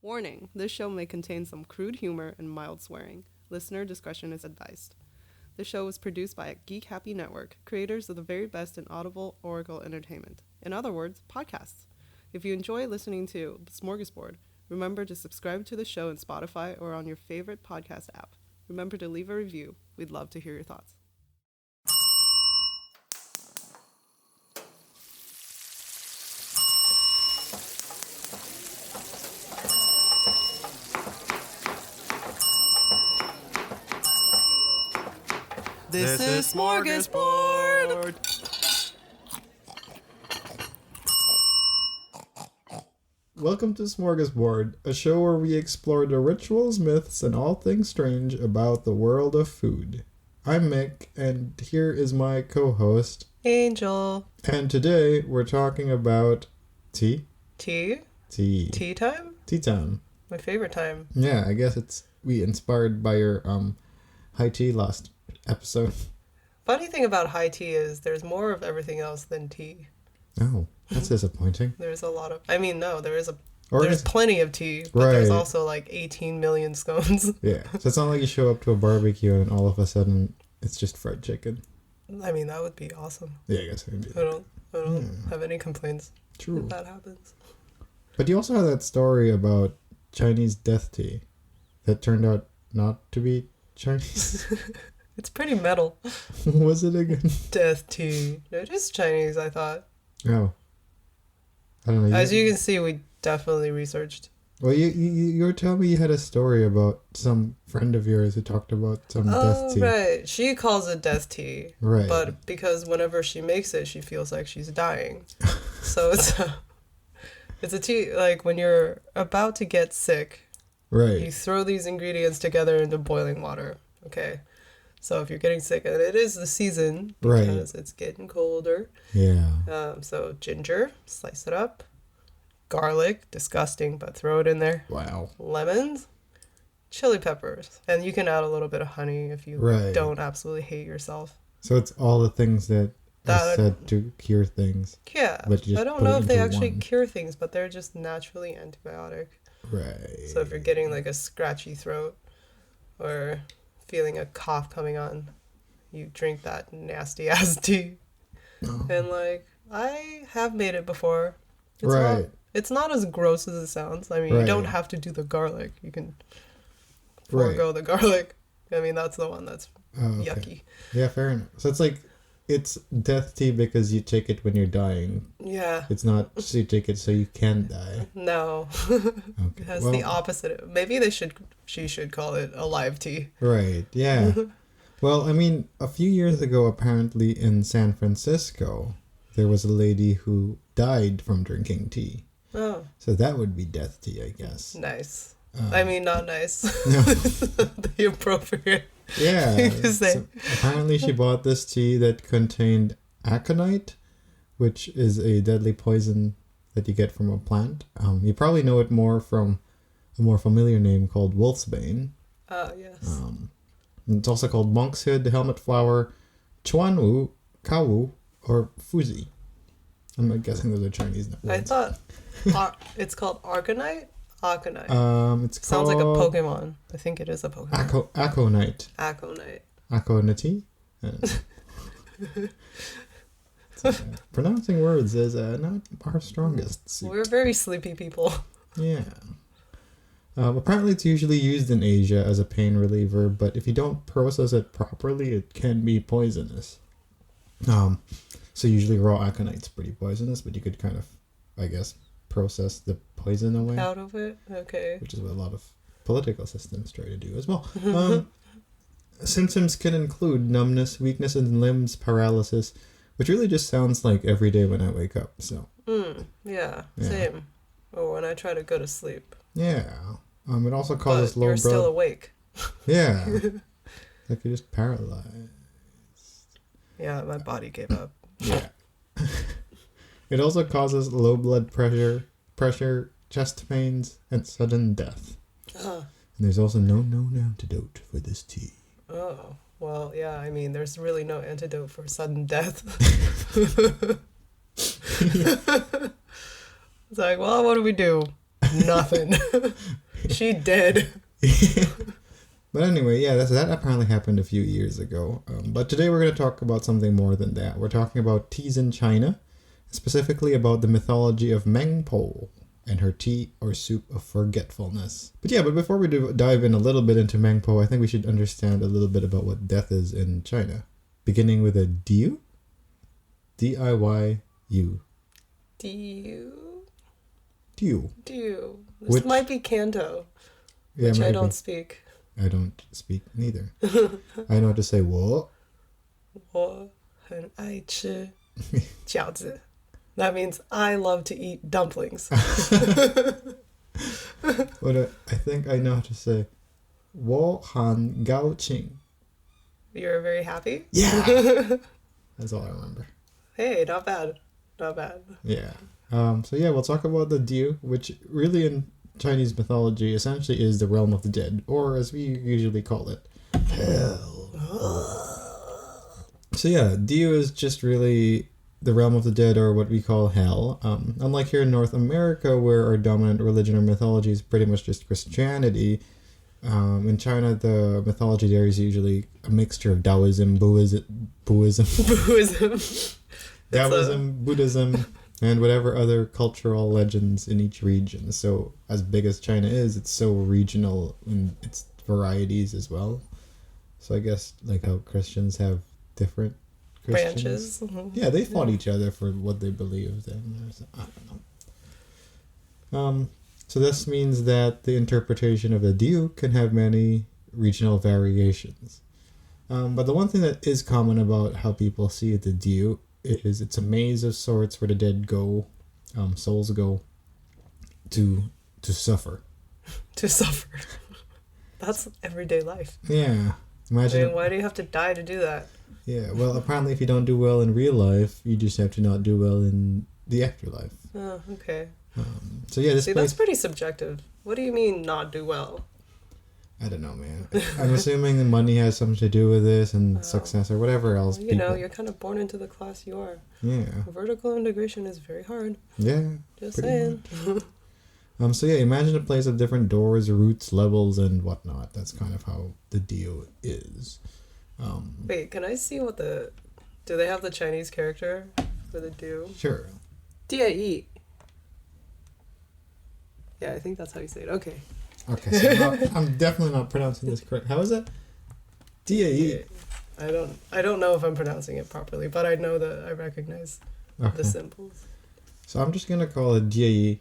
Warning, this show may contain some crude humor and mild swearing. Listener discretion is advised. The show was produced by Geek Happy Network, creators of the very best in audible oracle entertainment. In other words, podcasts. If you enjoy listening to Smörgåsbord, remember to subscribe to the show in Spotify or on your favorite podcast app. Remember to leave a review. We'd love to hear your thoughts. This is Smörgåsbord! Welcome to Smörgåsbord, a show where we explore the rituals, myths, and all things strange about the world of food. I'm Mick, and here is my co-host, Angel. And today we're talking about tea? Tea? Tea. Tea time? Tea time. My favorite time. Yeah, I guess we inspired by your high tea last episode. Funny thing about high tea is there's more of everything else than tea. Oh, that's disappointing. There's a lot of... there's Is plenty of tea, but right. there's also like 18 million scones. Yeah, so it's not like you show up to a barbecue and all of a sudden it's just fried chicken. I mean, that would be awesome. Yeah, I guess I can do that. I don't have any complaints True. if that happens. But you also have that story about Chinese death tea that turned out not to be Chinese. It's pretty metal. What was it again? Death tea. It is Chinese, I thought. Oh. I don't know. As you can see, we definitely researched. Well, you were telling me you had a story about some friend of yours who talked about some death tea. Right. She calls it death tea. Right. But because whenever she makes it, she feels like she's dying. So it's a tea, like when you're about to get sick. Right. You throw these ingredients together into boiling water. Okay. So if you're getting sick, and it is the season because it's getting colder. Yeah. So ginger, slice it up. Garlic, disgusting, but throw it in there. Wow. Lemons, chili peppers, and you can add a little bit of honey if you don't absolutely hate yourself. So it's all the things that are said to cure things. Yeah. But you just I don't know if they actually one. cure things, but they're just naturally antibiotic. Right. So if you're getting like a scratchy throat or feeling a cough coming on, you drink that nasty ass tea. Oh. And like, I have made it before. It's not as gross as it sounds. I mean, you don't have to do the garlic. You can forego the garlic. I mean, that's the one that's yucky. Yeah, fair enough. So it's death tea because you take it when you're dying. Yeah. It's not so you take it so you can die. No. Okay. It has the opposite. Maybe she should call it a live tea. Right. Yeah. Well, I mean, a few years ago, apparently in San Francisco, there was a lady who died from drinking tea. Oh. So that would be death tea, I guess. Nice. I mean, not nice. No. The appropriate. Yeah. So apparently she bought this tea that contained aconite, which is a deadly poison that you get from a plant. You probably know it more from a more familiar name called wolfsbane. Yes. It's also called monk's hood, helmet flower, chuanwu, kawu, or fuzi. I'm guessing those are Chinese words. I thought it's called arcanite. Aconite. It's sounds called like a Pokemon. I think it is a Pokemon. Aconite. Aconite. Aconite? Pronouncing words is not our strongest suit. We're very sleepy people. Yeah. Apparently it's usually used in Asia as a pain reliever, but if you don't process it properly, it can be poisonous. So usually raw aconite's pretty poisonous, but you could kind of, I guess, process the poison away. Out of it? Okay. Which is what a lot of political systems try to do as well. Symptoms can include numbness, weakness in limbs, paralysis, which really just sounds like every day when I wake up. So. Yeah, same. Or when I try to go to sleep. Yeah. It also causes low blood. You're still awake. Yeah. Like you're just paralyzed. Yeah, my body gave up. Yeah. It also causes low blood pressure, chest pains, and sudden death. And there's also no known antidote for this tea. Oh, well, yeah, I mean, there's really no antidote for sudden death. It's like, well, what do we do? Nothing. She dead. But anyway, yeah, that apparently happened a few years ago. But today we're going to talk about something more than that. We're talking about teas in China, specifically about the mythology of Meng Po and her tea or soup of forgetfulness. But before we dive in a little bit into Meng Po, I think we should understand a little bit about what death is in China. Beginning with a Diyu? D-I-Y-U. Diyu. Diyu. Diyu. This might be Canto, which I don't speak. I don't speak neither. I know how to say 我. 我很爱吃饺子. That means I love to eat dumplings. But I think I know how to say 我很高兴. You're very happy? Yeah! That's all I remember. Hey, not bad. Not bad. Yeah. We'll talk about the Diyu, which really in Chinese mythology essentially is the realm of the dead, or as we usually call it, hell. Diyu is just really the realm of the dead, or what we call hell. Unlike here in North America, where our dominant religion or mythology is pretty much just Christianity, in China the mythology there is usually a mixture of Taoism, Buddhism, Buddhism, and whatever other cultural legends in each region. So as big as China is, it's so regional in its varieties as well. So I guess like how Christians have different Christians. Branches. Mm-hmm. Yeah, they fought each other for what they believed in. I don't know. So this means that the interpretation of the Diyu can have many regional variations. But the one thing that is common about how people see the Diyu is it's a maze of sorts where the dead go, souls go to suffer. To suffer. That's everyday life. Yeah. Imagine. Why do you have to die to do that? Yeah, well, apparently if you don't do well in real life, you just have to not do well in the afterlife. Oh, okay. This place... that's pretty subjective. What do you mean not do well? I don't know, man. I'm assuming the money has something to do with this and success or whatever else. Well, you're kind of born into the class you are. Yeah. Vertical integration is very hard. Yeah. Just saying. Imagine a place of different doors, routes, levels, and whatnot. That's kind of how the Diyu is. Wait, can I see what do they have the Chinese character for the Diyu? Sure. Diyu. Yeah, I think that's how you say it. Okay. Okay, so I'm definitely not pronouncing this correct. How is it? Diyu. I don't know if I'm pronouncing it properly, but I know that I recognize the symbols. So I'm just gonna call it Diyu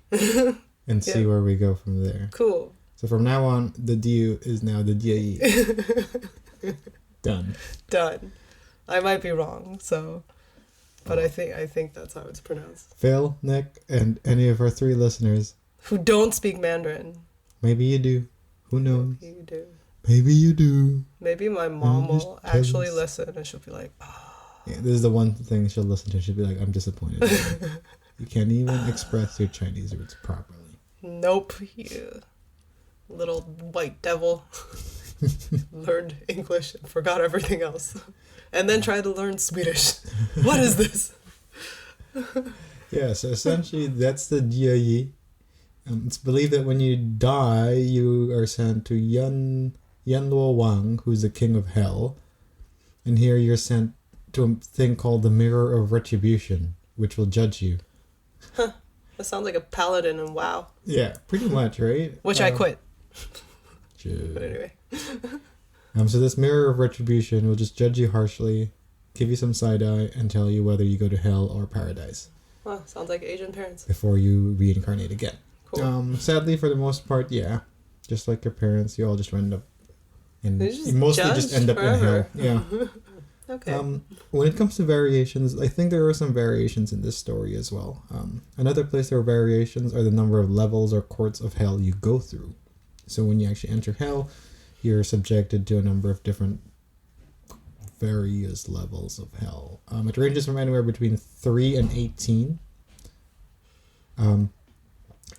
and see where we go from there. Cool. So from now on, the Diyu is now the Diyu. Done. I might be wrong, but I think that's how it's pronounced. Phil, Nick, and any of our 3 listeners who don't speak Mandarin. Maybe you do. Who knows? Maybe you do. Maybe you do. Maybe my mom will actually listen and she'll be like, Yeah, this is the one thing she'll listen to. She'll be like, I'm disappointed. You can't even express your Chinese roots properly. Nope, you little white devil. Learned English and forgot everything else. And then tried to learn Swedish. What is this? So essentially that's the Diyu. It's believed that when you die, you are sent to Wang Wang, who's the king of hell. And here you're sent to a thing called the Mirror of Retribution, which will judge you. Huh. That sounds like a paladin in WoW. Yeah, pretty much, right? Which I quit. But anyway. So this Mirror of Retribution will just judge you harshly, give you some side eye, and tell you whether you go to hell or paradise. Well, sounds like Asian parents. Before you reincarnate again. Cool. Sadly, for the most part, yeah. Just like your parents, you all just end up you mostly just end up forever. in hell. Yeah. Okay. When it comes to variations, I think there are some variations in this story as well. Another place there are variations are the number of levels or courts of hell you go through. So when you actually enter hell, you're subjected to a number of different various levels of hell. It ranges from anywhere between 3 and 18.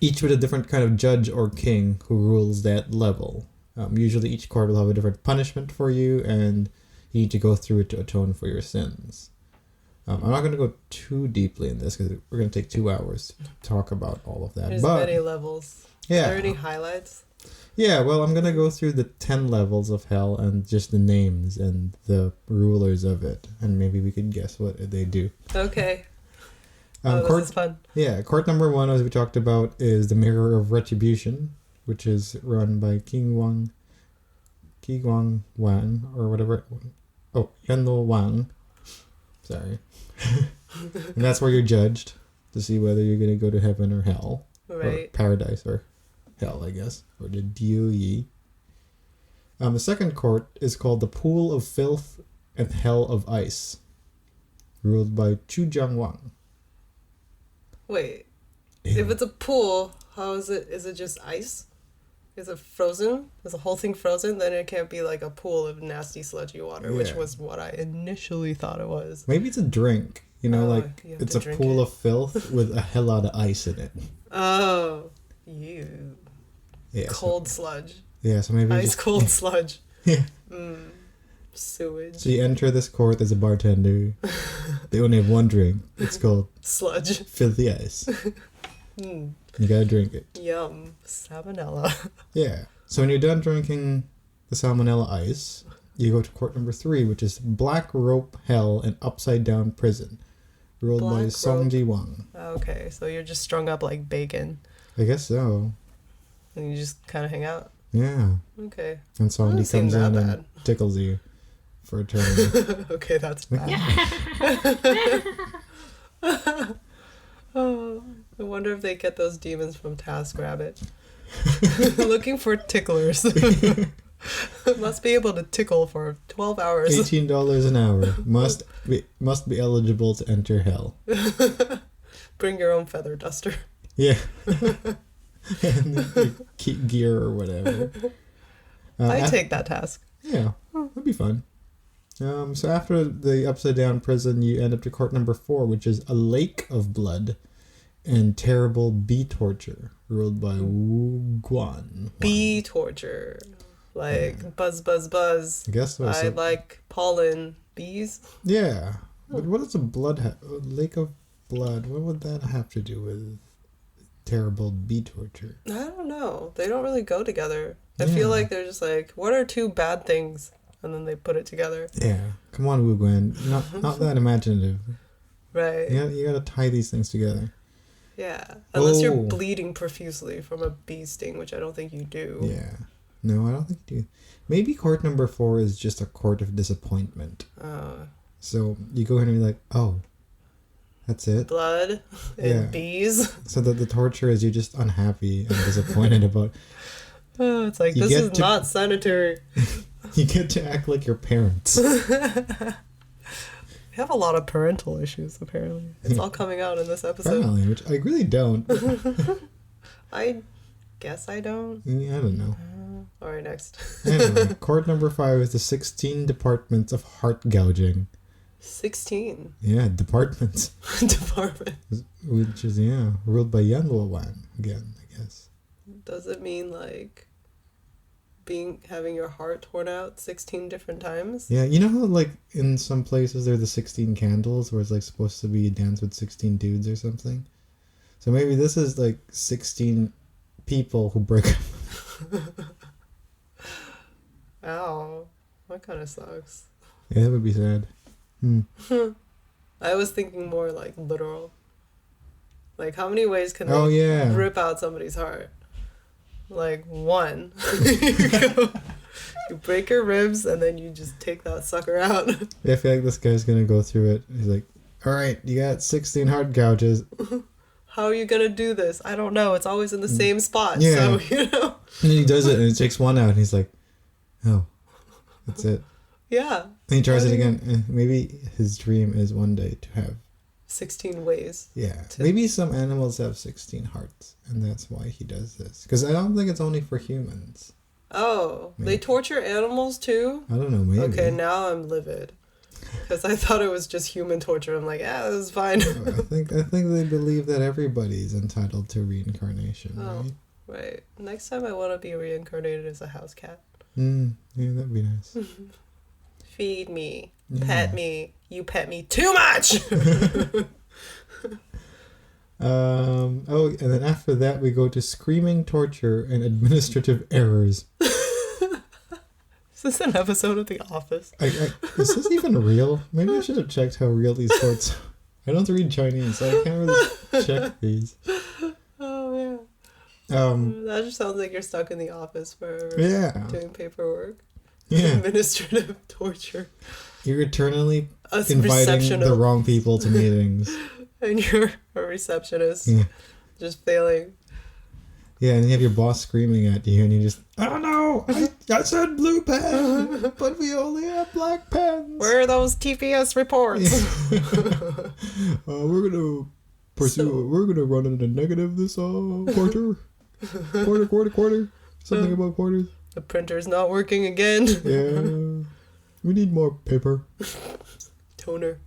Each with a different kind of judge or king who rules that level. Usually each court will have a different punishment for you, and you need to go through it to atone for your sins. I'm not going to go too deeply in this because we're going to take 2 hours to talk about all of that. There's many levels. Yeah. Are there any highlights? Yeah, well, I'm going to go through the 10 levels of hell and just the names and the rulers of it. And maybe we could guess what they do. Okay. Court, this is fun. Yeah, court number 1, as we talked about, is the Mirror of Retribution, which is run by Wang Wang, or whatever. Oh, Wang. Sorry. And that's where you're judged to see whether you're going to go to heaven or hell. Right. Or paradise or hell, I guess. Or the Diyu. The second court is called the Pool of Filth and Hell of Ice, ruled by Wang. Wait. Ew. If it's a pool, how is it? Is it just ice? Is it frozen? Is the whole thing frozen? Then it can't be like a pool of nasty, sludgy water, which Yeah. was what I initially thought it was. Maybe it's a drink. You know, like you have it's to a drink pool it. of filth with a hell lot of ice in it. Oh, you. Yeah. Cold sludge. So maybe Ice cold sludge. Yeah. Sewage. So you enter this court as a bartender. They only have one drink. It's called Sludge. filthy ice. Mm. You gotta drink it. Yum. Salmonella. Yeah. So when you're done drinking the salmonella ice, you go to court number 3, which is Black Rope Hell and Upside Down Prison, ruled by Black Rope. Songji Wang. Okay, so you're just strung up like bacon. I guess so. And you just kind of hang out. Yeah. Okay. And Doesn't Songji seem comes that in bad. and tickles you for eternity. Okay, that's bad. Oh, I wonder if they get those demons from TaskRabbit. Looking for ticklers. Must be able to tickle for 12 hours. $18 an hour. Must be eligible to enter hell. Bring your own feather duster. Yeah. And your gear or whatever. I take that task. Yeah, that'd be fun. So after the upside down prison, you end up to court number 4, which is a lake of blood and terrible bee torture, ruled by Wu Guan. Bee torture. Like buzz, buzz, buzz. I guess so. I like pollen bees. Yeah, but what does a lake of blood? What would that have to do with terrible bee torture? I don't know. They don't really go together. I Yeah. feel like they're just like, what are two bad things? And then they put it together. Yeah, come on, Wu Guan. Not that imaginative. Right. You gotta tie these things together. Yeah. Unless you're Oh. bleeding profusely from a bee sting, which I don't think you do. Yeah. No, I don't think you do. Maybe court number 4 is just a court of disappointment. So you go in and you're like, oh, that's it? Blood and Yeah. bees. So that the torture is you're just unhappy and disappointed about. Oh, it's like, You this get is to- not sanitary. You get to act like your parents. We have a lot of parental issues, apparently. It's all coming out in this episode. Apparently, which I really don't. I guess I don't. Yeah, I don't know. All right, next. Anyway, court number 5 is the 16 departments of heart gouging. 16. Yeah, departments. Department. Which is, ruled by Yan Wang again, I guess. Does it mean like having your heart torn out 16 different times? Yeah, you know how like in some places there are the 16 candles where it's like supposed to be a dance with 16 dudes or something? So maybe this is like 16 people who break up. Ow. That kind of sucks. Yeah, that would be sad. I was thinking more like literal. Like, how many ways can Oh, they yeah. rip out somebody's heart? Like, one. You break your ribs and then you just take that sucker out. Yeah, I feel like this guy's gonna go through it. He's like, alright, you got 16 heart gouges. How are you gonna do this? I don't know. It's always in the same spot. Yeah. So, you know. And then he does it and he takes one out and he's like, oh, that's it. Yeah. And he tries it again. Maybe his dream is one day to have 16 ways. Yeah. Maybe some animals have 16 hearts, and that's why he does this. Because I don't think it's only for humans. Oh, Maybe. they torture animals too? I don't know, maybe. Okay, now I'm livid. Because I thought it was just human torture. I'm like, this is fine. I think they believe that everybody's entitled to reincarnation, Oh. right? Right. Next time I want to be reincarnated as a house cat. Yeah, that'd be nice. Feed me. Yeah. Pet me. You pet me too much! Oh, and then after that we go to screaming torture and administrative errors. Is this an episode of The Office? Is this even real? Maybe I should have checked how real these quotes. I don't read Chinese, so I can't really check these. Oh yeah. That just sounds like you're stuck in the office forever. Yeah. Doing paperwork. Yeah. Administrative torture. You're eternally inviting the wrong people to meetings. And you're a receptionist. Yeah. Just failing. Yeah, and you have your boss screaming at you, and you just, oh no, I said blue pen, but we only have black pens. Where are those TPS reports? We're gonna pursue. We're gonna run into negative this quarter. Quarter. Something about quarters. The printer's not working again. Yeah, we need more paper. Toner.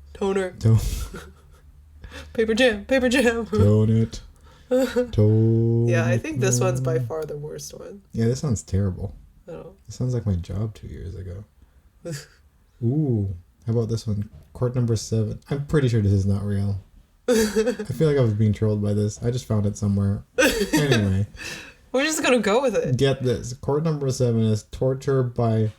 Paper jam. Donut. Yeah, I think this one's by far the worst one. Yeah, this sounds terrible. Oh. This sounds like my job 2 years ago. Ooh, how about this one? Court number 7. I'm pretty sure this is not real. I feel like I was being trolled by this. I just found it somewhere. Anyway. We're just gonna go with it. Get this. Court number 7 is torture by...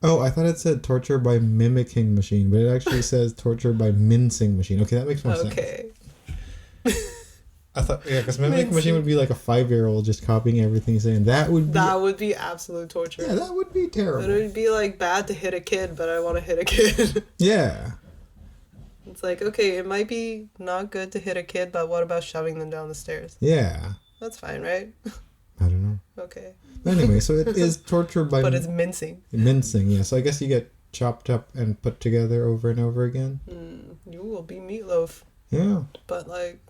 Oh, I thought it said torture by mimicking machine, but it actually says torture by mincing machine. Okay, that makes more sense. Okay. I thought, yeah, because mimicking machine would be like a 5-year-old just copying everything he's saying. That would be absolute torture. Yeah, that would be terrible. It would be like bad to hit a kid, but I want to hit a kid. Yeah. It's like, okay, it might be not good to hit a kid, but what about shoving them down the stairs? Yeah. That's fine, right? I don't know. Okay. Anyway, so it is torture by... But it's mincing. Mincing, yeah. So I guess you get chopped up and put together over and over again. You will be meatloaf. Yeah. But like,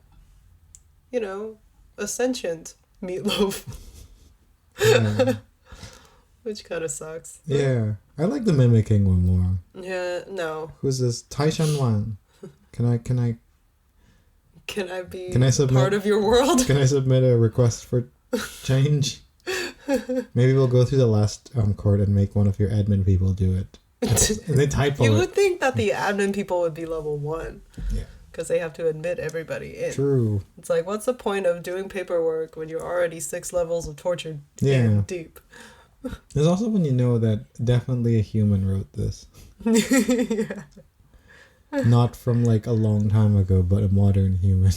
you know, a sentient meatloaf. Yeah. Which kind of sucks. Yeah. I like the mimicking one more. Yeah, no. Who's this? Taishan Wang. Can I submit, part of your world? Can I submit a request for change? Maybe we'll go through the last court and make one of your admin people do it. And they typo You it. would think that the admin people would be level 1. Yeah. Because they have to admit everybody in. True. It's like, what's the point of doing paperwork when you're already 6 levels of torture deep? There's also when you know that definitely a human wrote this. Yeah. Not from like a long time ago, but a modern human.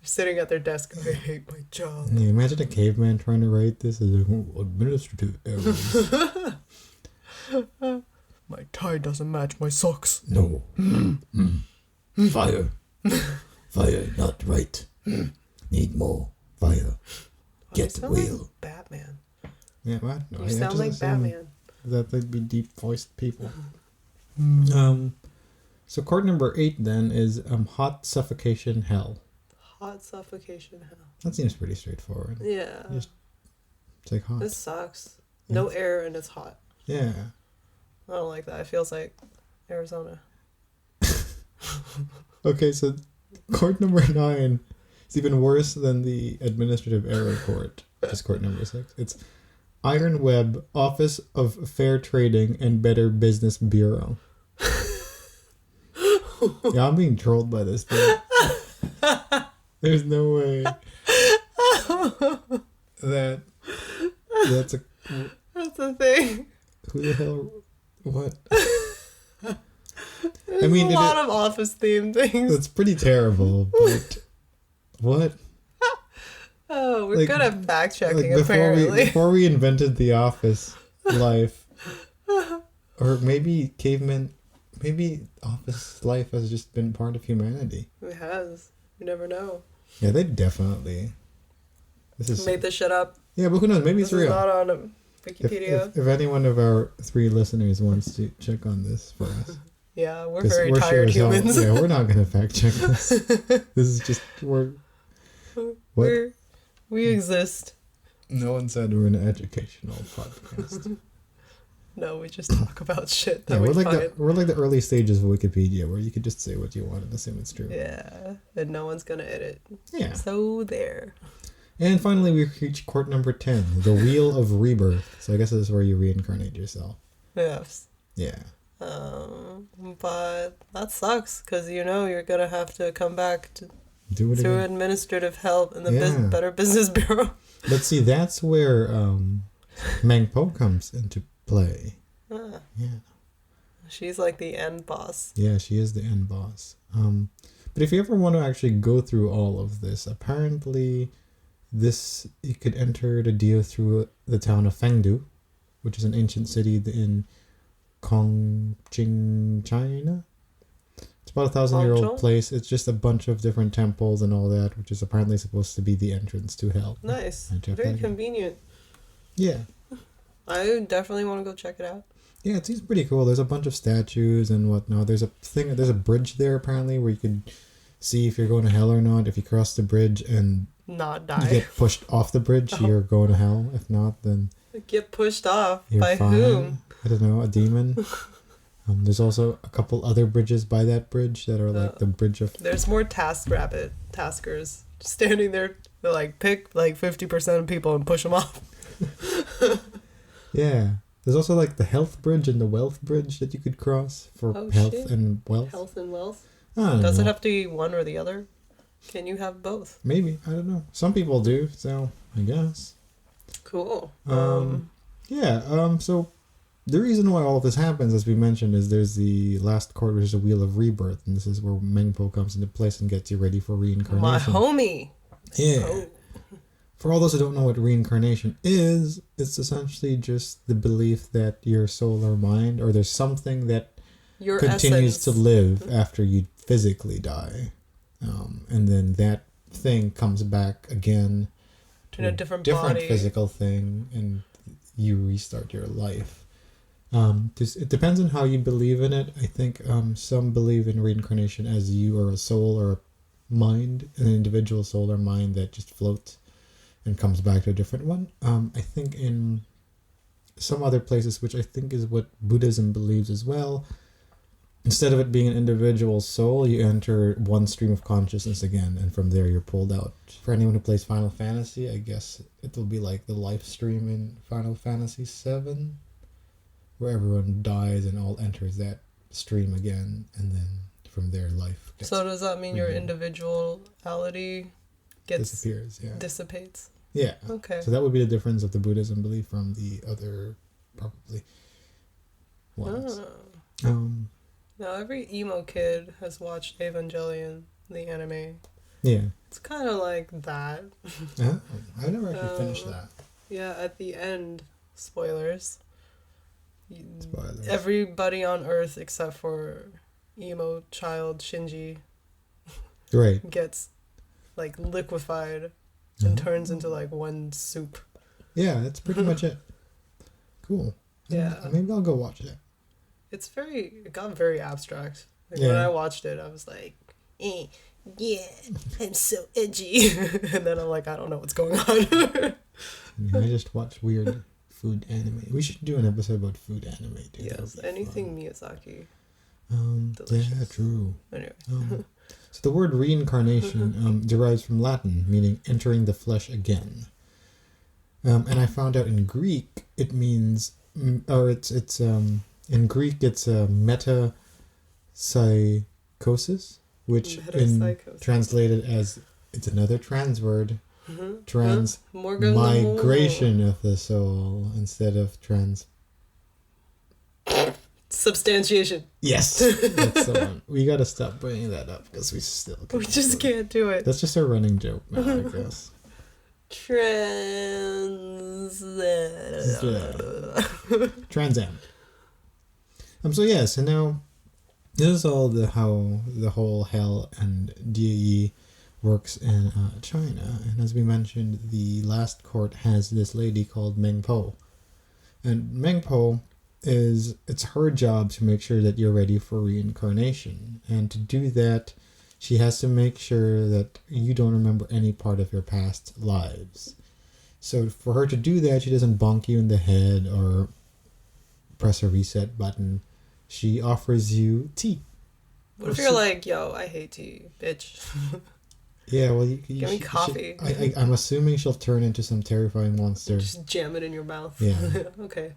Sitting at their desk, I hate my job. Yeah, imagine a caveman trying to write this as administrative errors. My tie doesn't match my socks. No. Fire. Fire, not right. Need more fire. Get the wheel. Like Batman. Yeah, what? No, You sound like Batman. That they'd be deep voiced people. So court number 8 then is hot suffocation hell. Hot suffocation hell. That seems pretty straightforward. Yeah. It's like hot. This sucks. No air and it's hot. Yeah. I don't like that. It feels like Arizona. Okay, so court number 9 is even worse than the administrative error court, which is court number 6. It's Iron Web, Office of Fair Trading and Better Business Bureau. Yeah, I'm being trolled by this thing. There's no way that's a thing. Who the hell? What? There's a lot of office themed things. It's pretty terrible, but what? Oh, we're good at fact checking, apparently. Before we invented the office life, or maybe office life has just been part of humanity. It has. You never know. Yeah, they definitely. Made this shit up. Yeah, but who knows? Maybe it's real. It's not on Wikipedia. If any one of our 3 listeners wants to check on this for us. Yeah, we're very tired humans. Yeah, we're not going to fact check this. This is just... We exist. No one said we're an educational podcast. No, we just talk about shit that we're like the early stages of Wikipedia where you could just say what you want and assume it's true. Yeah, and no one's going to edit. Yeah. So there. And finally, we reach court number 10, the Wheel of Rebirth. So I guess this is where you reincarnate yourself. Yes. Yeah. But that sucks because you're gonna have to come back Do it through again. administrative help in the Yeah. Better Business Bureau. But see, that's where Meng Po comes into play. Ah, Yeah. she's like the end boss. Yeah, she is the end boss. But if you ever want to actually go through all of this, apparently you could enter the Diyu through the town of Fengdu, which is an ancient city in Chongqing, China. It's about 1,000-year-old Hangzhou? place. It's just a bunch of different temples and all that, which is apparently supposed to be the entrance to hell. Nice. I checked Very that out. convenient. Yeah. I definitely want to go check it out. Yeah, it seems pretty cool. There's a bunch of statues and whatnot. There's a bridge there apparently where you could see if you're going to hell or not. If you cross the bridge and Not you die. get pushed off the bridge, Oh. you're going to hell. If not, then Get pushed off you're by fine. whom? I don't know, a demon. There's also a couple other bridges by that bridge that are like the bridge of... There's more taskers just standing there. They're like, pick like 50% of people and push them off. Yeah. There's also like the health bridge and the wealth bridge that you could cross for Oh, health shit. and wealth. Health and wealth. I don't Does know. it have to be one or the other? Can you have both? Maybe. I don't know. Some people do, so I guess. Cool. So the reason why all of this happens, as we mentioned, is there's the last court, which is a wheel of rebirth, and this is where Meng Po comes into place and gets you ready for reincarnation. My homie. Yeah. Oh. For all those who don't know what reincarnation is, it's essentially just the belief that your soul or mind, or there's something that Your continues essence. to live after you physically die, and then that thing comes back again to In a different body. physical thing, and you restart your life. It depends on how you believe in it. I think some believe in reincarnation as you are a soul or a mind, an individual soul or mind that just floats and comes back to a different one. I think in some other places, which I think is what Buddhism believes as well, instead of it being an individual soul, you enter one stream of consciousness again, and from there you're pulled out. For anyone who plays Final Fantasy, I guess it will be like the life stream in Final Fantasy VII, where everyone dies and all enters that stream again, and then from there life gets So does that mean your renewed. individuality gets disappears. Yeah. dissipates? Yeah. Okay. So that would be the difference of the Buddhism belief from the other probably ones. Ah. Now every emo kid has watched Evangelion, the anime. Yeah. It's kind of like that. I never actually finished that. Yeah, at the end, spoilers. Spoilers. Everybody on Earth except for emo child Shinji Right. gets like liquefied and turns into like one soup. Yeah, that's pretty much it. Cool. Yeah. Maybe I'll go watch it. It got very abstract. Like Yeah. when I watched it, I was like, yeah, I'm so edgy. And then I'm like, I don't know what's going on. I just watch weird food anime. We should do an episode about food anime, dude. That Yes, would be anything Miyazaki. fun. Yeah, delicious. true. Anyway. So the word reincarnation derives from Latin, meaning entering the flesh again. And I found out in Greek it means, in Greek it's metapsychosis, which Metapsychosis. translated as, it's another trans word, trans Morgan migration of the soul instead of trans. Substantiation. Yes, that's the one. We gotta stop bringing that up because we still. We just can't do it. That's just our running joke now, I guess. Trans Am. So yeah, so now this is all how the whole hell and Diyu works in China, and as we mentioned, the last court has this lady called Meng Po, and Meng Po it's her job to make sure that you're ready for reincarnation, and to do that, she has to make sure that you don't remember any part of your past lives. So for her to do that, she doesn't bonk you in the head or press a reset button. She offers you tea. What if you're like, yo, I hate tea, bitch? Yeah, well, Give me coffee. I'm assuming she'll turn into some terrifying monster. Just jam it in your mouth. Yeah. Okay.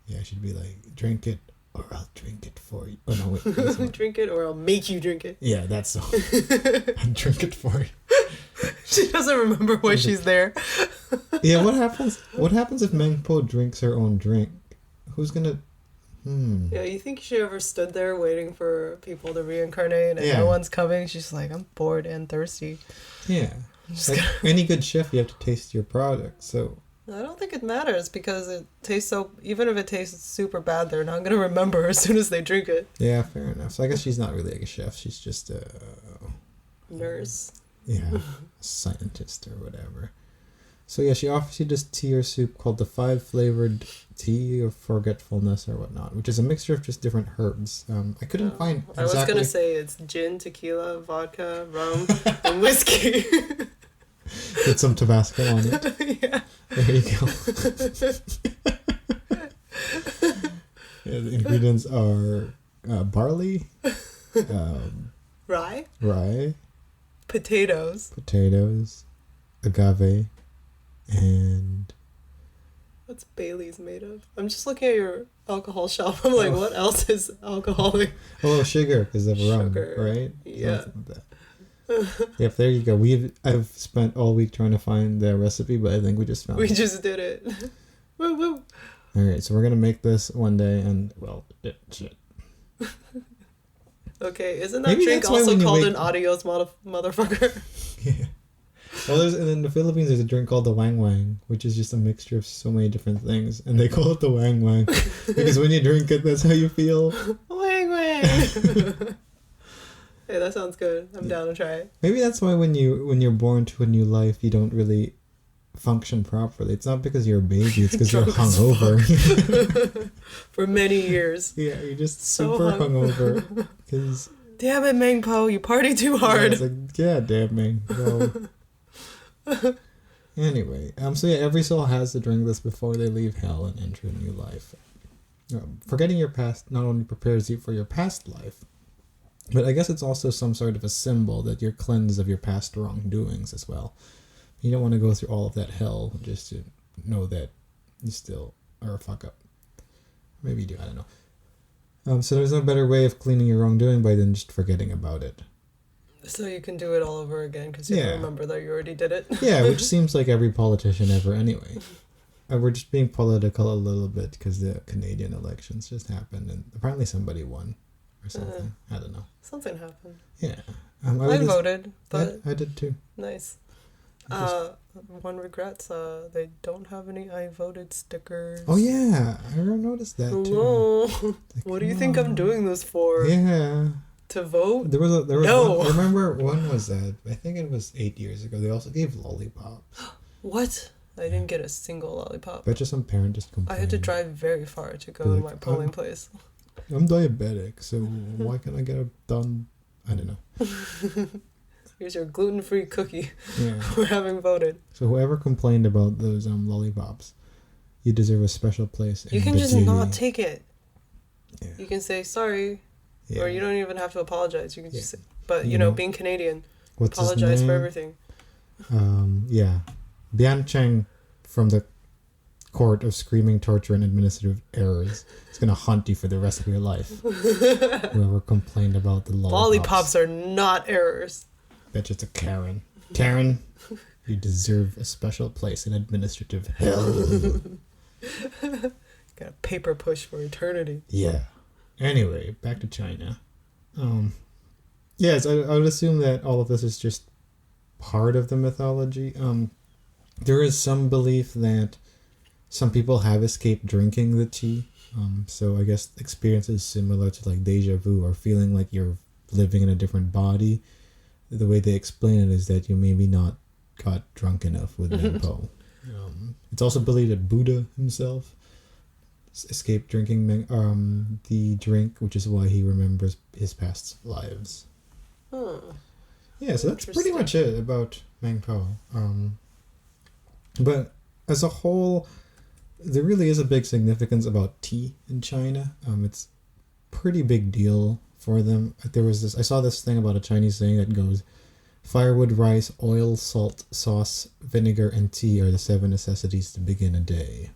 Yeah, she'd be like, drink it or I'll drink it for you. Oh no, wait. That's not- Drink it or I'll make you drink it. Yeah, that's the one. I'll drink it for you. She doesn't remember why she's there. Yeah, what happens? What happens if Meng Po drinks her own drink? Who's gonna? Yeah, you think she ever stood there waiting for people to reincarnate and Yeah. no one's coming? She's like, I'm bored and thirsty. Yeah. Like any good chef, you have to taste your product. So I don't think it matters because it tastes so. Even if it tastes super bad, they're not gonna remember as soon as they drink it. yeah, fair enough. So I guess she's not really like a chef. She's just a Nurse. a scientist or whatever. So yeah, she offers you this tea or soup called the 5-flavored Tea of Forgetfulness or whatnot, which is a mixture of just different herbs. I couldn't find exactly. I was gonna say it's gin, tequila, vodka, rum, and whiskey. Put some Tabasco on it. Yeah. There you go. Yeah, the ingredients are barley, Rye, potatoes, potatoes. agave, and What's Bailey's made of? I'm just looking at your alcohol shelf. I'm like, what else is alcoholic? oh, sugar because of rum, Sugar. right? Yeah. Something like that. Yep, there you go. I've spent all week trying to find the recipe, but I think we just found We it. just did it. Woo woo. All right, so we're gonna make this one day, and well, shit. Okay, isn't that Maybe drink that's why also when you called make- an adios motherfucker? Yeah. Well, in the Philippines, there's a drink called the Wang Wang, which is just a mixture of so many different things, and they call it the Wang Wang because when you drink it, that's how you feel. Weng Weng. Hey, that sounds good. I'm down to try it. Maybe that's why when you're born to a new life, you don't really function properly. It's not because you're a baby; it's because you're Drunk as hungover. For many years. Yeah, you're just So super hungover. Because Damn it, Meng Po, you party too hard. it's like, yeah, damn me. Well, anyway, so yeah, every soul has to drink this before they leave hell and enter a new life. Forgetting your past not only prepares you for your past life, but I guess it's also some sort of a symbol that you're cleansed of your past wrongdoings as well. You don't want to go through all of that hell just to know that you still are a fuck up. Maybe you do, I don't know. So there's no better way of cleaning your wrongdoing by than just forgetting about it. So you can do it all over again because you Yeah. remember that you already did it. Yeah, which seems like every politician ever anyway. We're just being political a little bit because the Canadian elections just happened and apparently somebody won or something. I don't know. Something happened. Yeah. I voted, but I did too. nice. Just- One regrets, they don't have any I voted stickers. Oh yeah, I noticed that too. Hello. Like, What do you think I'm doing this for? Yeah. To vote? There was No. one, I remember when was that? I think it was 8 years ago. They also gave lollipops. What? I didn't get a single lollipop. Bet you some parent just I complained. had to drive very far to go Be to like, my polling place. I'm diabetic, so why can't I get it done? I don't know. Here's your gluten-free cookie. Yeah. We're having voted. So whoever complained about those lollipops, you deserve a special place. You in can the just Diyu. not take it. Yeah. You can say sorry, Yeah. or you don't even have to apologize. You can just Yeah. say, but You you know, know, being Canadian, What's his apologize for name? everything. Yeah. Bian Cheng from the court of screaming torture and administrative errors is gonna haunt you for the rest of your life. Whoever complained about the Lollipops are not errors. Bet you it's a Karen. Karen, you deserve a special place in administrative hell. Got a paper push for eternity. Yeah. Anyway, back to China. Yes, I would assume that all of this is just part of the mythology. There is some belief that some people have escaped drinking the tea. So I guess experiences similar to like deja vu or feeling like you're living in a different body. The way they explain it is that you maybe not got drunk enough with Meng Po. It's also believed that Buddha himself escaped drinking the drink, which is why he remembers his past lives. Yeah, so that's pretty much it about Meng Po. But as a whole, there really is a big significance about tea in China. It's a pretty big deal for them. I saw this thing about a Chinese saying that goes, firewood, rice, oil, salt, sauce, vinegar, and tea are the 7 necessities to begin a day.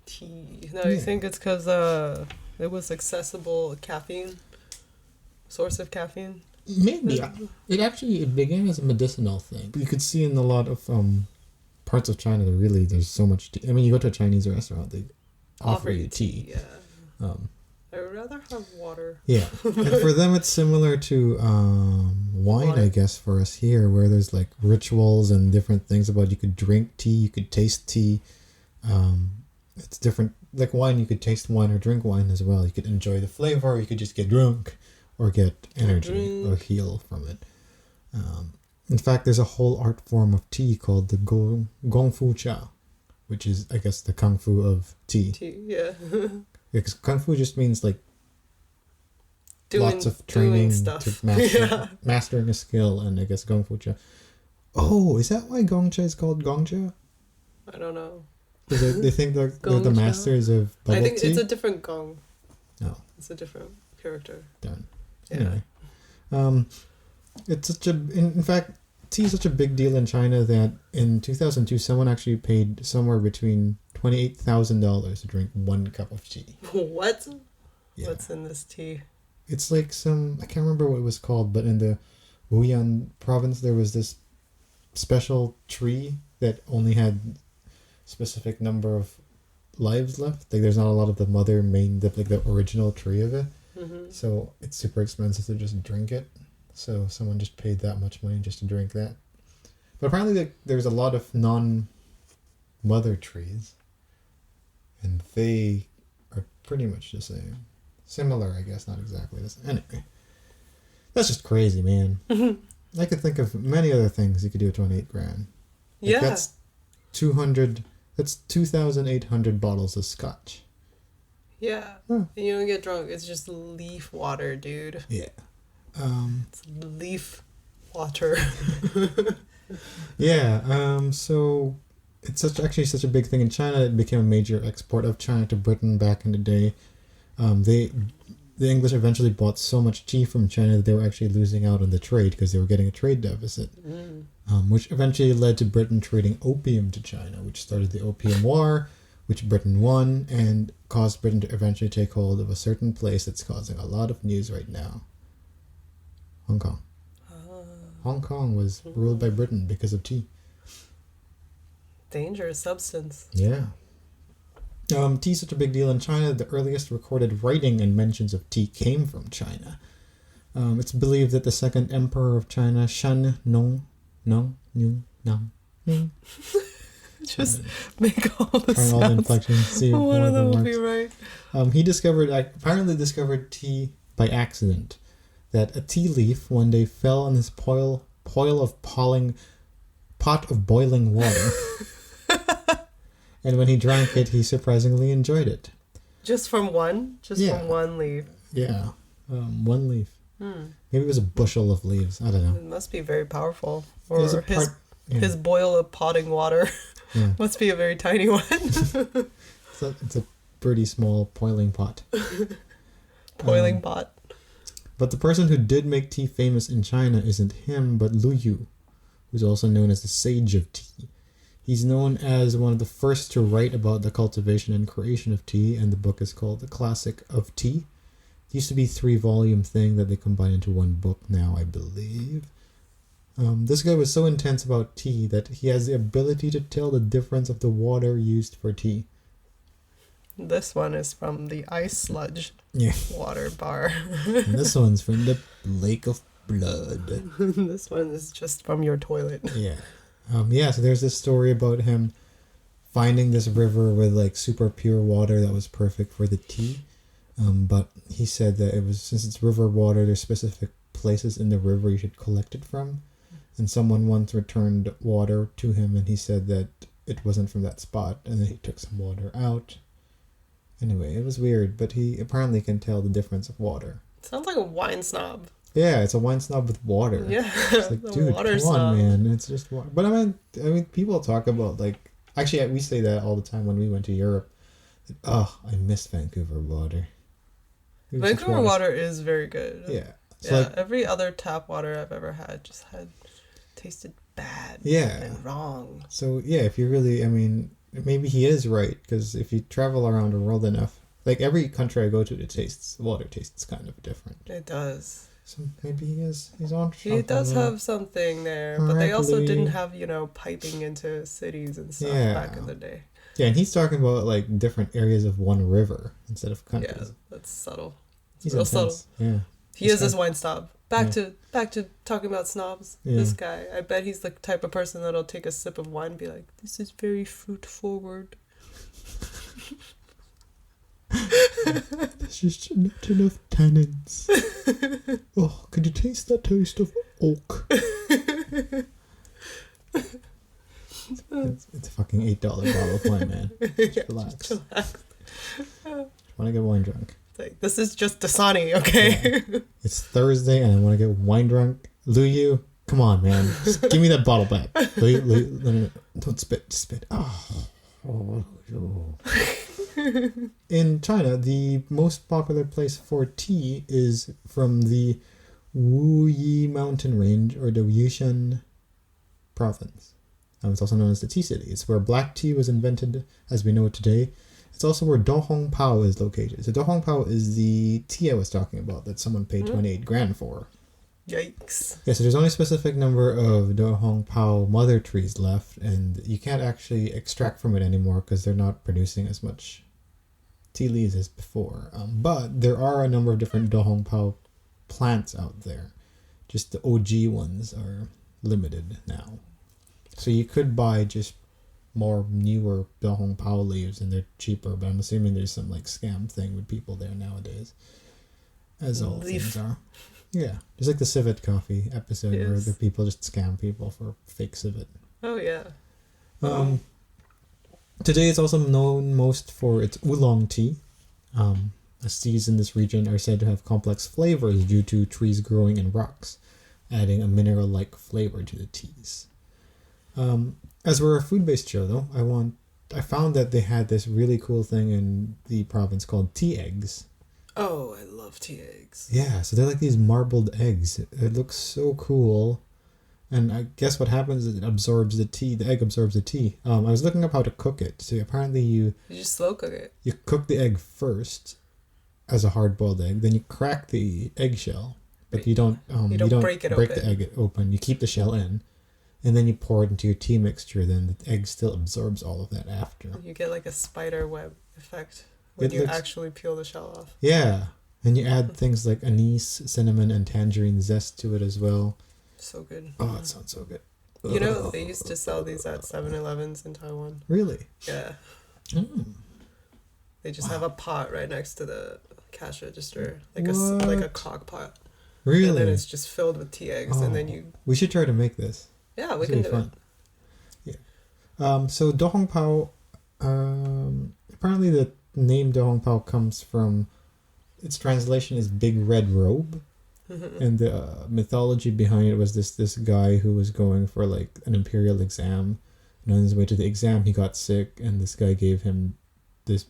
Tea. No, you think it's because It was accessible caffeine, source of caffeine. Maybe. It began as a medicinal thing. You could see in a lot of parts of China that really there's so much tea. I mean, you go to a Chinese restaurant, they offer you tea. Yeah. I would rather have water. Yeah. And for them, it's similar to wine, I guess, for us here, where there's like rituals and different things about you could drink tea, you could taste tea. It's different. Like wine, you could taste wine or drink wine as well. You could enjoy the flavor, or you could just get drunk or get energy or heal from it. In fact, there's a whole art form of tea called the Gongfu Cha, which is, I guess, the Kung Fu of tea. Yeah. Because Kung Fu just means like lots of training to mastering a skill, and I guess Gongfu Cha. Oh, is that why Gongcha is called Gongcha? I don't know. They think they're the masters of bubble tea? I think it's a different Gong. No. It's a different character. Done. Yeah. Anyway. It's such a... In fact, tea is such a big deal in China that in 2002, someone actually paid somewhere between $28,000 to drink 1 cup of tea. What? Yeah. What's in this tea? It's like I can't remember what it was called, but in the Wuyishan Province, there was this special tree that only had specific number of lives left. Like there's not a lot of the the original tree of it. Mm-hmm. So it's super expensive to just drink it. So someone just paid that much money just to drink that. But apparently there's a lot of non-mother trees. And they are pretty much the same. Similar, I guess, not exactly the same. Anyway. That's just crazy, man. I could think of many other things you could do with 28 grand. Like Yeah. That's 2,800 bottles of scotch. Yeah. Huh. And you don't get drunk. It's just leaf water, dude. Yeah. It's leaf water. Yeah. So it's actually such a big thing in China. It became a major export of China to Britain back in the day. The English eventually bought so much tea from China that they were actually losing out on the trade because they were getting a trade deficit, which eventually led to Britain trading opium to China, which started the Opium War, which Britain won and caused Britain to eventually take hold of a certain place that's causing a lot of news right now. Hong Kong. Hong Kong was ruled by Britain because of tea. Dangerous substance. Yeah. Tea is such a big deal in China. The earliest recorded writing and mentions of tea came from China. It's believed that the second emperor of China, Shan Nong, Just make all the trying all the sounds. inflections, see if One of them will be works. right. He apparently discovered tea by accident. That a tea leaf one day fell on his pot of boiling water. And when he drank it, he surprisingly enjoyed it. Just from one? From one leaf. Yeah. One leaf. Hmm. Maybe it was a bushel of leaves. I don't know. It must be very powerful. Or His his boil of potting water must be a very tiny one. It's a pretty small boiling pot. Boiling pot. But the person who did make tea famous in China isn't him, but Lu Yu, who's also known as the Sage of Tea. He's known as one of the first to write about the cultivation and creation of tea, and the book is called The Classic of Tea. It used to be a 3-volume thing that they combined into one book now, I believe. This guy was so intense about tea that he has the ability to tell the difference of the water used for tea. This one is from the ice sludge water bar. And this one's from the Lake of Blood. This one is just from your toilet. Yeah. So there's this story about him finding this river with like super pure water that was perfect for the tea. But he said that since it's river water, there's specific places in the river you should collect it from. And someone once returned water to him and he said that it wasn't from that spot. And then he took some water out. Anyway, it was weird, but he apparently can tell the difference of water. Sounds like a wine snob. Yeah, it's a wine snob with water. Yeah, it's like, dude, water come snob. on, man. It's just water. But I mean, people talk about like. Actually, we say that all the time when we went to Europe. Oh, I miss Vancouver water. Vancouver water is very good. Yeah. So every other tap water I've ever had tasted bad. Yeah. And wrong. So yeah, if you really, maybe he is right because if you travel around the world enough, Like every country I go to, water tastes kind of different. It does. So maybe he's on. He does have something there, but they also didn't have, piping into cities and stuff back in the day. Yeah, and he's talking about like different areas of one river instead of countries. Yeah, that's subtle. He's real intense. subtle. Yeah. He is this wine snob. Back to talking about snobs. Yeah. This guy, I bet he's the type of person that'll take a sip of wine and be like, "This is very fruit forward." There's just not enough tannins. Oh, could you taste that taste of oak? It's a fucking $8 bottle of wine, man. Just relax. Just relax. Want to get wine drunk? It's like, this is just Dasani, okay? Yeah. It's Thursday and I want to get wine drunk. Luyu, come on, man. Just give me that bottle back. No, don't spit. Just spit. Oh. In China, the most popular place for tea is from the Wuyi mountain range, or the Wuyishan Province. It's also known as the Tea City. It's where black tea was invented as we know it today. It's also where Dohong Pao is located. So Dohong Pao is the tea I was talking about that someone paid 28 grand for. Yikes. Yeah, so there's only a specific number of Dohong Pao mother trees left, and you can't actually extract from it anymore because they're not producing as much tea leaves as before. But there are a number of different Dohong Pao plants out there. Just the OG ones are limited now. So you could buy just more newer Dohong Pao leaves and they're cheaper, but I'm assuming there's some like scam thing with people there nowadays. As all things are. Yeah, just like the Civet Coffee episode where the people just scam people for fake Civet. Oh, yeah. Today it's also known most for its oolong tea. As teas in this region are said to have complex flavors due to trees growing in rocks, adding a mineral-like flavor to the teas. As we're a food-based show, though, I found that they had this really cool thing in the province called tea eggs. Oh, I love tea eggs. Yeah, so they're like these marbled eggs. It looks so cool. And I guess what happens is it absorbs the tea. The egg absorbs the tea. I was looking up how to cook it. So apparently you just slow cook it. You cook the egg first as a hard-boiled egg. Then you crack the eggshell. But you don't break the egg open. You keep the shell in. And then you pour it into your tea mixture. Then the egg still absorbs all of that after. You get like a spider web effect when you actually peel the shell off. Yeah. And you add things like anise, cinnamon, and tangerine zest to it as well. So good. Oh, it sounds so good. You know, they used to sell these at 7-Elevens in Taiwan. Really? Yeah. They just have a pot right next to the cash register, like a crock pot. Really? And then it's just filled with tea eggs, and then you... We should try to make this. Yeah, we can do it. Yeah. So Dohong Pao, apparently the name Dohong Pao comes from, its translation is Big Red Robe. And the mythology behind it was this guy who was going for like an imperial exam. And on his way to the exam, he got sick, and this guy gave him this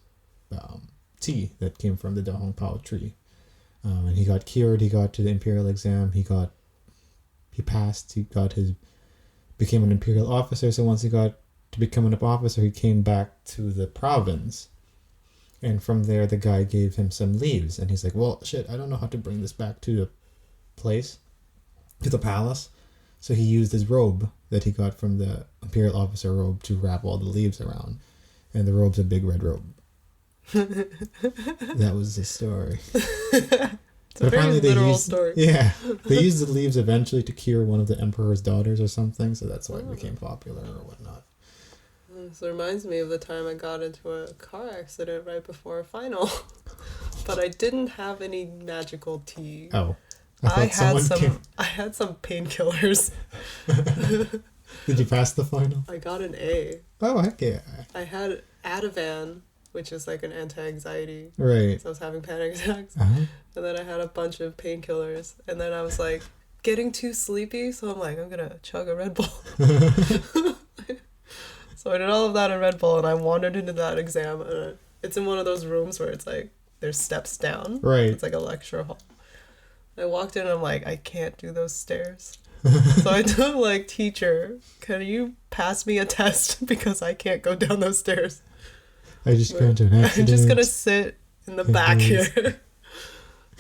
tea that came from the Dohong tree. And he got cured. He got to the imperial exam. He passed. Became an imperial officer. So once he got to become an officer, he came back to the province. And from there, the guy gave him some leaves. And he's like, well, shit, I don't know how to bring this back to the place, to the palace. So he used his robe that he got from the imperial officer robe to wrap all the leaves around. And the robe's a big red robe. That was the story. It's a very literal story. Yeah. They used the leaves eventually to cure one of the emperor's daughters or something, so that's why it became popular or whatnot. This reminds me of the time I got into a car accident right before a final. But I didn't have any magical tea. Oh. I had some painkillers. Did you pass the final? I got an A. Oh, heck yeah. I had Ativan, which is like an anti-anxiety. Right. So I was having panic attacks. Uh-huh. And then I had a bunch of painkillers. And then I was like getting too sleepy. So I'm like, I'm going to chug a Red Bull. So I did all of that in Red Bull. And I wandered into that exam. And it's in one of those rooms where it's like there's steps down. Right. It's like a lecture hall. I walked in and I'm like, I can't do those stairs. So I told like, teacher, can you pass me a test because I can't go down those stairs? I just got into an accident. I'm just going to sit in the back here.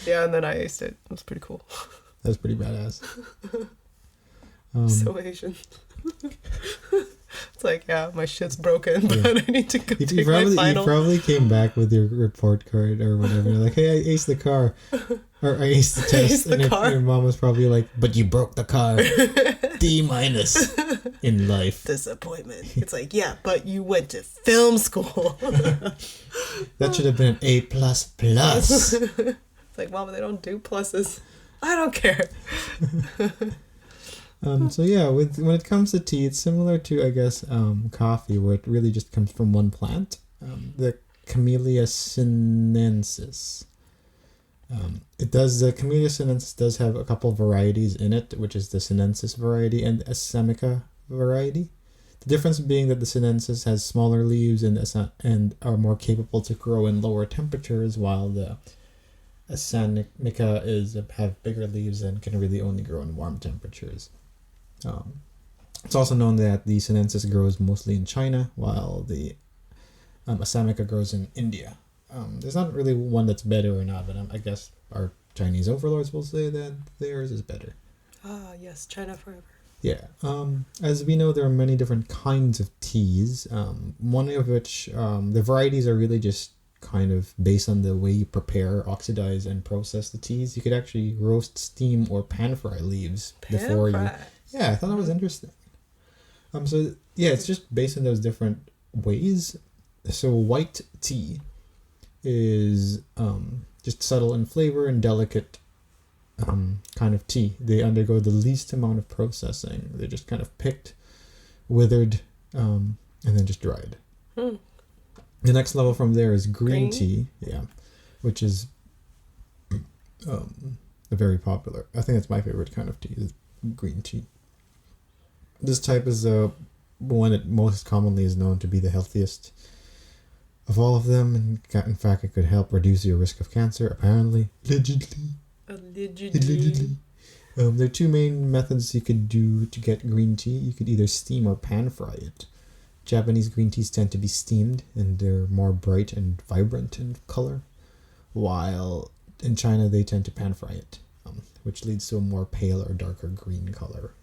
Yeah, and then I aced it. It was pretty cool. That was pretty badass. So Asian. It's like, yeah, my shit's broken, but I need to go take my final. You probably came back with your report card or whatever. Like, hey, I aced the car. Or I aced the test. And your mom was probably like, but you broke the car. D- in life. Disappointment. It's like, yeah, but you went to film school. That should have been an A++. It's like, Mama, they don't do pluses. I don't care. So yeah, when it comes to tea, it's similar to, I guess, coffee, where it really just comes from one plant, the Camellia sinensis. The Camellia sinensis does have a couple varieties in it, which is the sinensis variety and the Assamica variety. The difference being that the sinensis has smaller leaves and are more capable to grow in lower temperatures, while the Assamica have bigger leaves and can really only grow in warm temperatures. It's also known that the sinensis grows mostly in China, while the Assamica grows in India. There's not really one that's better or not, but I guess our Chinese overlords will say that theirs is better. Ah, yes, China forever. Yeah. As we know, there are many different kinds of teas, one of which the varieties are really just kind of based on the way you prepare, oxidize, and process the teas. You could actually roast, steam, or pan fry leaves before you... Yeah, I thought that was interesting. So yeah, it's just based on those different ways. So white tea is just subtle in flavor and delicate kind of tea. They undergo the least amount of processing. They're just kind of picked, withered, and then just dried. The next level from there is green tea, which is very popular. I think it's my favorite kind of tea, is green tea. This type is one that most commonly is known to be the healthiest of all of them. And in fact, it could help reduce your risk of cancer, apparently. Allegedly. There are two main methods you could do to get green tea. You could either steam or pan fry it. Japanese green teas tend to be steamed, and they're more bright and vibrant in color, while in China they tend to pan fry it, which leads to a more pale or darker green color.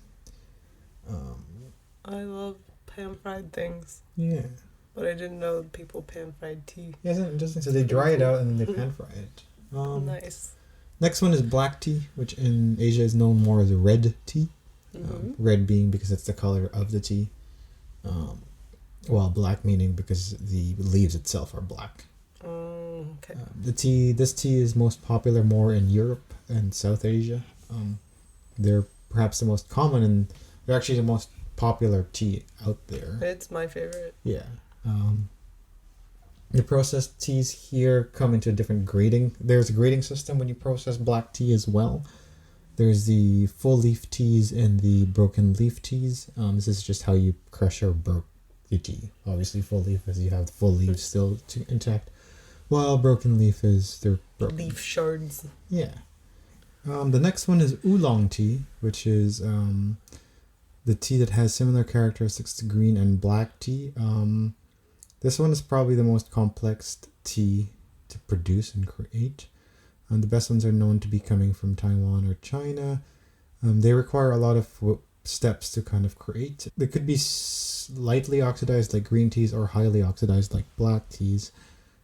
I love pan-fried things. Yeah. But I didn't know people pan-fried tea. Yeah, isn't it interesting? So they dry it out and then they pan-fry it. Nice. Next one is black tea, which in Asia is known more as red tea. Red being because it's the color of the tea. While black meaning because the leaves itself are black. Okay. This tea is most popular more in Europe and South Asia. They're perhaps the most common, and they're actually the most popular tea out there. It's my favorite. Yeah. The processed teas here come into a different grading. There's a grading system when you process black tea as well. There's the full leaf teas and the broken leaf teas. This is just how you crush or broke your tea. Obviously, full leaf is you have the full leaves still intact, while broken leaf is they're broken. Leaf shards. Yeah. The next one is oolong tea, which is the tea that has similar characteristics to green and black tea. This one is probably the most complex tea to produce and create. The best ones are known to be coming from Taiwan or China. They require a lot of steps to kind of create. They could be lightly oxidized like green teas or highly oxidized like black teas.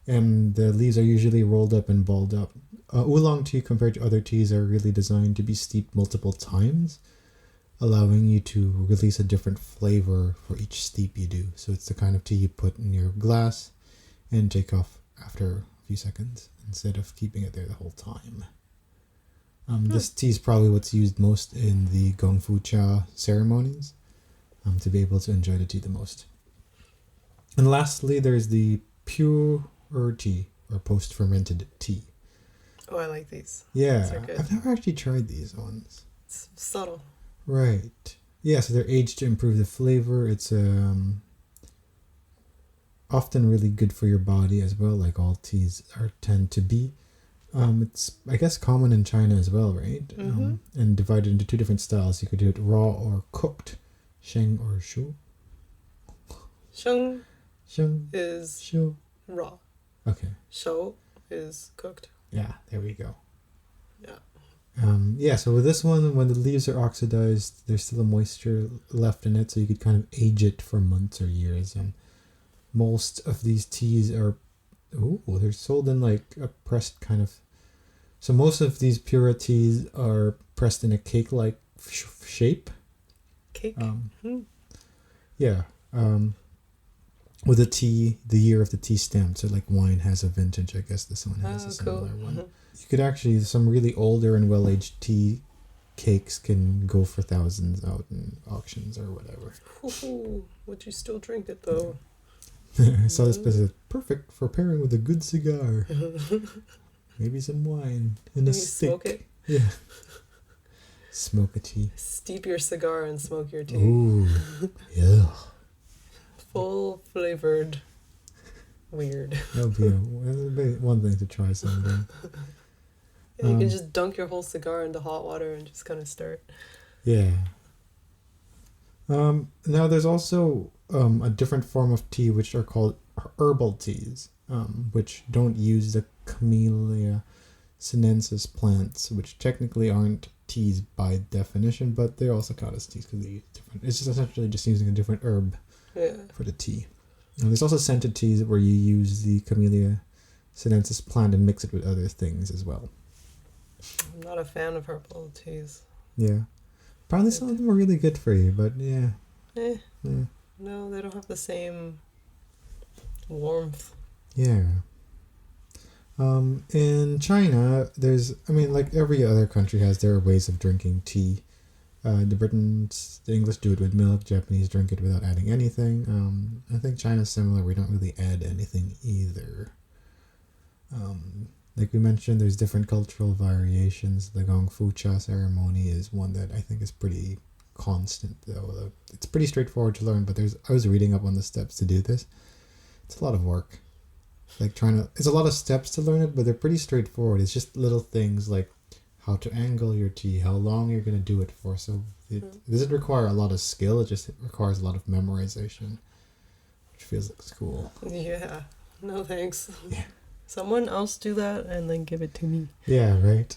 And the leaves are usually rolled up and balled up. Oolong tea compared to other teas are really designed to be steeped multiple times, allowing you to release a different flavor for each steep you do. So it's the kind of tea you put in your glass and take off after a few seconds instead of keeping it there the whole time. This tea is probably what's used most in the Gong Fu Cha ceremonies to be able to enjoy the tea the most. And lastly, there's the pure tea or post-fermented tea. Oh, I like these. Yeah, Good. I've never actually tried these ones. It's subtle. Right. Yeah, so they're aged to improve the flavor. It's often really good for your body as well, like all teas tend to be. It's, I guess, common in China as well, right? And divided into two different styles. You could do it raw or cooked, sheng or shu. Sheng Sheng is shu. raw. Okay. Shou is cooked. Yeah, there we go. Yeah. So with this one, when the leaves are oxidized, there's still a moisture left in it, so you could kind of age it for months or years. And most of these teas are, they're sold in like a pressed kind of. So most of these pure teas are pressed in a cake-like shape. Cake. Yeah. With a tea, the year of the tea stamped. So like wine has a vintage. I guess this one has a similar one. You could actually, some really older and well-aged tea cakes can go for thousands out in auctions or whatever. Ooh, would you still drink it though? I saw this place as perfect for pairing with a good cigar. Maybe some wine and a stick. Smoke it? Yeah. Smoke a tea. Steep your cigar and smoke your tea. Ooh. Yeah. Full flavored. Weird. That'll be one thing to try someday. Yeah, you can just dunk your whole cigar into hot water and just kind of stir it. Yeah. Now there's also a different form of tea which are called herbal teas, which don't use the Camellia sinensis plants, which technically aren't teas by definition, but they're also called as teas because they use different. It's just essentially just using a different herb for the tea. And there's also scented teas where you use the Camellia sinensis plant and mix it with other things as well. I'm not a fan of herbal teas. Yeah. Apparently some of them are really good for you, but yeah. Yeah. No, they don't have the same warmth. Yeah. In China, like every other country has their ways of drinking tea. The English do it with milk, Japanese drink it without adding anything. I think China's similar, we don't really add anything either. Like we mentioned, there's different cultural variations. The Gong Fu Cha ceremony is one that I think is pretty constant, though. It's pretty straightforward to learn, but I was reading up on the steps to do this. It's a lot of work. It's a lot of steps to learn it, but they're pretty straightforward. It's just little things like how to angle your tea, how long you're going to do it for. So it doesn't require a lot of skill, it requires a lot of memorization, which feels like school. Yeah. No thanks. Yeah. Someone else do that and then give it to me. Yeah, right.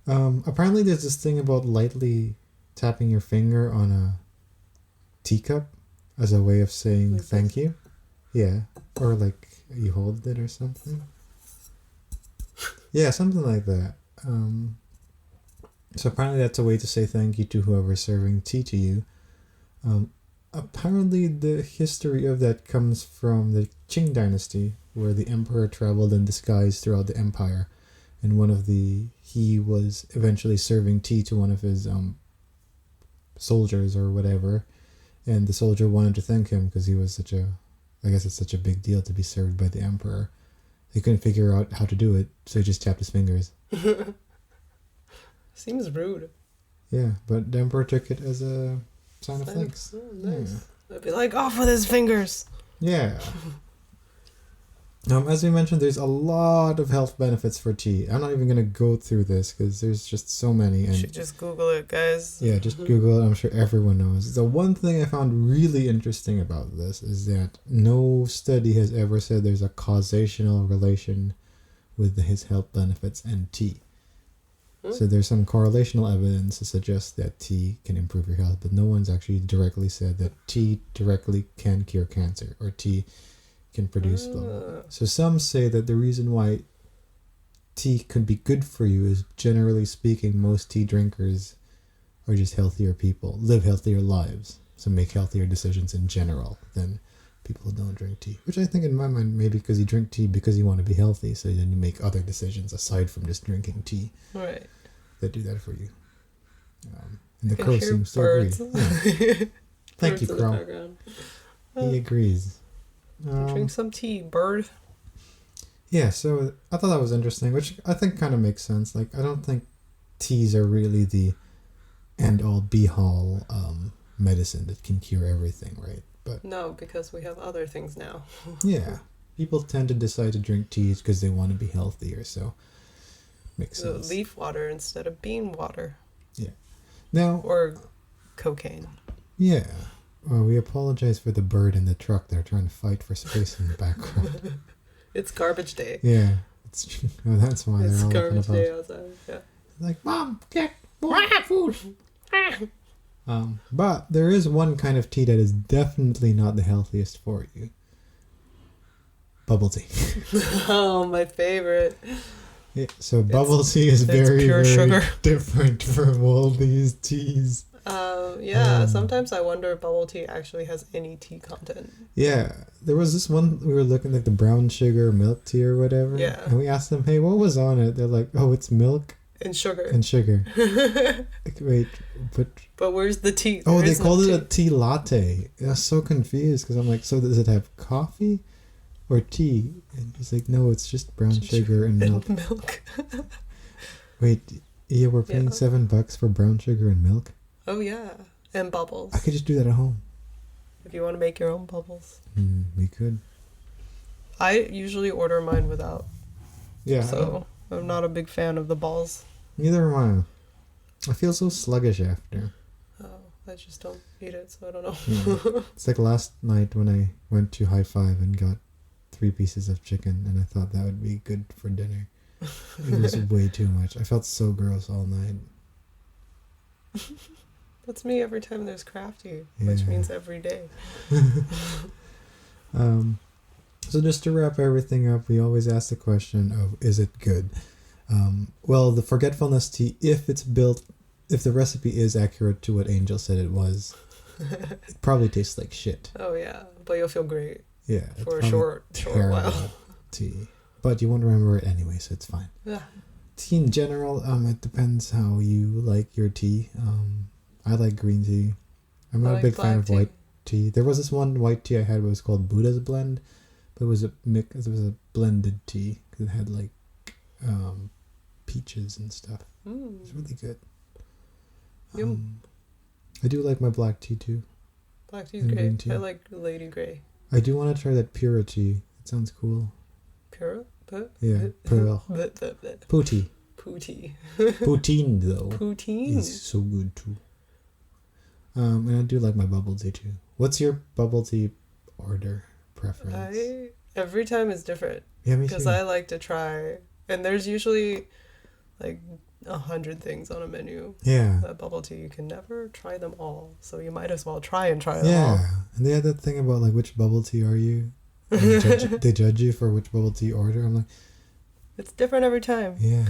Apparently there's this thing about lightly tapping your finger on a teacup as a way of saying like thank you. Yeah. Or like you hold it or something. Yeah, something like that. So apparently that's a way to say thank you to whoever's serving tea to you. Apparently the history of that comes from the Qing dynasty, where the emperor traveled in disguise throughout the empire, and he was eventually serving tea to one of his soldiers or whatever, and the soldier wanted to thank him because he was I guess it's such a big deal to be served by the emperor. He couldn't figure out how to do it, so he just tapped his fingers. Seems rude. Yeah, but the emperor took it as a sign of thanks. Oh, nice. Yeah. I'd be like, off with his fingers. Yeah. As we mentioned, there's a lot of health benefits for tea. I'm not even going to go through this because there's just so many. And you should just Google it, guys. Yeah, just Google it. I'm sure everyone knows. The one thing I found really interesting about this is that no study has ever said there's a causational relation with his health benefits and tea. So there's some correlational evidence to suggest that tea can improve your health, but no one's actually directly said that tea directly can cure cancer or tea can produce blah, blah, blah. So some say that the reason why tea could be good for you is, generally speaking, most tea drinkers are just healthier people, live healthier lives, so make healthier decisions in general than people who don't drink tea. Which I think in my mind, maybe because you drink tea because you want to be healthy, so then you make other decisions aside from just drinking tea. Right. That do that for you. And the crow seems to agree. Yeah. Thank you, crow. He agrees. Drink some tea, bird. Yeah, so I thought that was interesting, which I think kind of makes sense. Like, I don't think teas are really the end-all, be-all medicine that can cure everything, right? But no, because we have other things now. Yeah. People tend to decide to drink teas because they want to be healthier, so makes sense. Leaf water instead of bean water. Yeah. Now... Or cocaine. Yeah. Well, we apologize for the bird in the truck. They're trying to fight for space in the background. It's garbage day. Yeah. Well, that's why It's they're all garbage looking day above. outside. Yeah. Like, Mom, get more food. But there is one kind of tea that is definitely not the healthiest for you. Bubble tea. Oh, my favorite. Yeah, so bubble tea is very, pure very sugar. different from all these teas. Yeah, sometimes I wonder if bubble tea actually has any tea content. Yeah, there was this one, we were looking like the brown sugar milk tea or whatever. Yeah. And we asked them, hey, what was on it? They're like, oh, it's milk And sugar. and sugar. Like, wait, but where's the tea? oh, There they is no called it tea. a tea latte. I was so confused because I'm like, so does it have coffee or tea? And he's like, no, it's just brown sugar and milk. Milk. Wait, yeah, we're paying $7 for brown sugar and milk? Oh, yeah. And bubbles. I could just do that at home. If you want to make your own bubbles. We could. I usually order mine without. Yeah. So I'm not a big fan of the balls. Neither am I. I feel so sluggish after. Oh, I just don't eat it, so I don't know. Yeah. It's like last night when I went to High Five and got 3 pieces of chicken, and I thought that would be good for dinner. It was way too much. I felt so gross all night. That's me every time there's crafty, which means every day. So just to wrap everything up, we always ask the question of, is it good? Well, the forgetfulness tea, if the recipe is accurate to what Angel said it was, it probably tastes like shit. Oh yeah, but you'll feel great. Yeah. For a short while. Tea. But you won't remember it anyway, so it's fine. Yeah. Tea in general, it depends how you like your tea. I like green tea. I'm not a big fan of white tea. There was this one white tea I had, it was called Buddha's Blend, but it was a blended tea because it had like peaches and stuff. It was really good. I do like my black tea too. Black tea's great. Tea. I like Lady Grey. I do want to try that Pura tea. It sounds cool. Pura? Yeah, Pura. Pootie. Pootie. Poutine though. Poutine. Is so good too. And I do like my bubble tea too. What's your bubble tea order preference? Every time is different. Yeah, me too. Because I like to try, and there's usually like 100 things on a menu. Yeah. That bubble tea, you can never try them all, so you might as well try them all. Yeah, and they had that thing about like, which bubble tea are you? They judge you for which bubble tea order. I'm like, it's different every time. Yeah,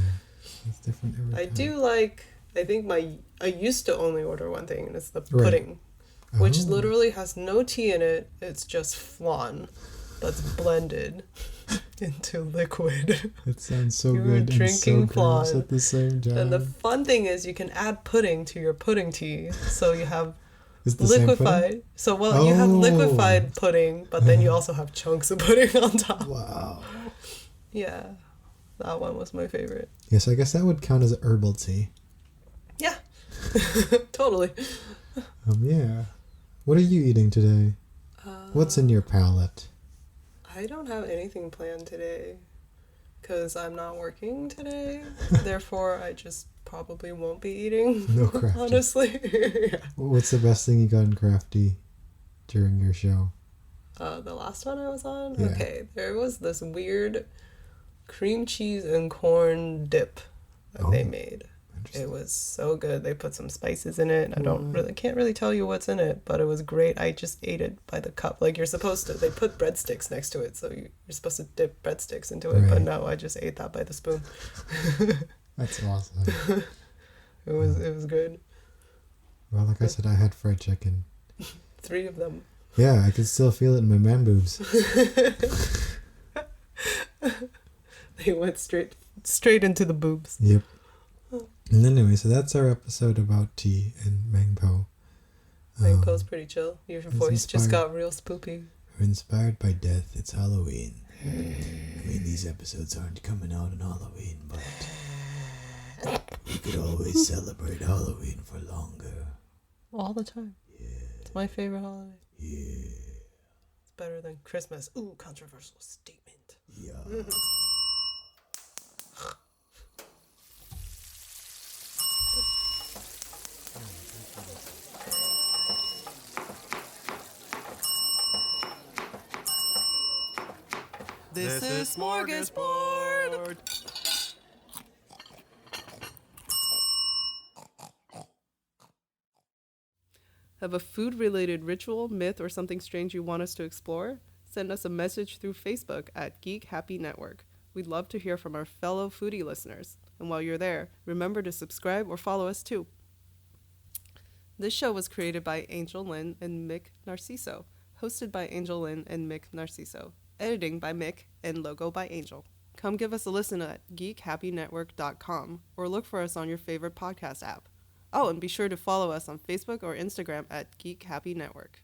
it's different every time. I do like. I think I used to only order one thing, and it's the pudding, which literally has no tea in it. It's just flan that's blended into liquid. It sounds so You're good drinking and so gross at the same time. And the fun thing is you can add pudding to your pudding tea, so you have the liquefied. So you have liquefied pudding, but then you also have chunks of pudding on top. Wow. Yeah, that one was my favorite. Yes, I guess that would count as herbal tea. Yeah, totally. Yeah. What are you eating today? What's in your palate? I don't have anything planned today because I'm not working today. Therefore, I just probably won't be eating. No crafty. Honestly. Yeah. What's the best thing you got in crafty during your show? The last one I was on? Yeah. Okay, there was this weird cream cheese and corn dip that they made. It was so good. They put some spices in it. Can't really tell you what's in it, but it was great. I just ate it by the cup. Like you're supposed to. They put breadsticks next to it, so you're supposed to dip breadsticks into it. Right. But no, I just ate that by the spoon. That's awesome. It was good. Well, like I said, I had fried chicken. 3 of them. Yeah, I could still feel it in my man boobs. They went straight into the boobs. Yep. And anyway, so that's our episode about tea and Meng Po. Meng Po's pretty chill. Your voice just got real spoopy. We're inspired by death. It's Halloween. I mean, these episodes aren't coming out on Halloween, but we could always celebrate Halloween for longer. All the time. Yeah. It's my favorite holiday. Yeah. It's better than Christmas. Ooh, controversial statement. Yeah. This is Smörgåsbord! Have a food-related ritual, myth, or something strange you want us to explore? Send us a message through Facebook at Geek Happy Network. We'd love to hear from our fellow foodie listeners. And while you're there, remember to subscribe or follow us too. This show was created by Angel Lin and Mick Narciso, hosted by Angel Lin and Mick Narciso, editing by Mick, and logo by Angel. Come give us a listen at geekhappynetwork.com or look for us on your favorite podcast app. Oh, and be sure to follow us on Facebook or Instagram at Geek Happy Network.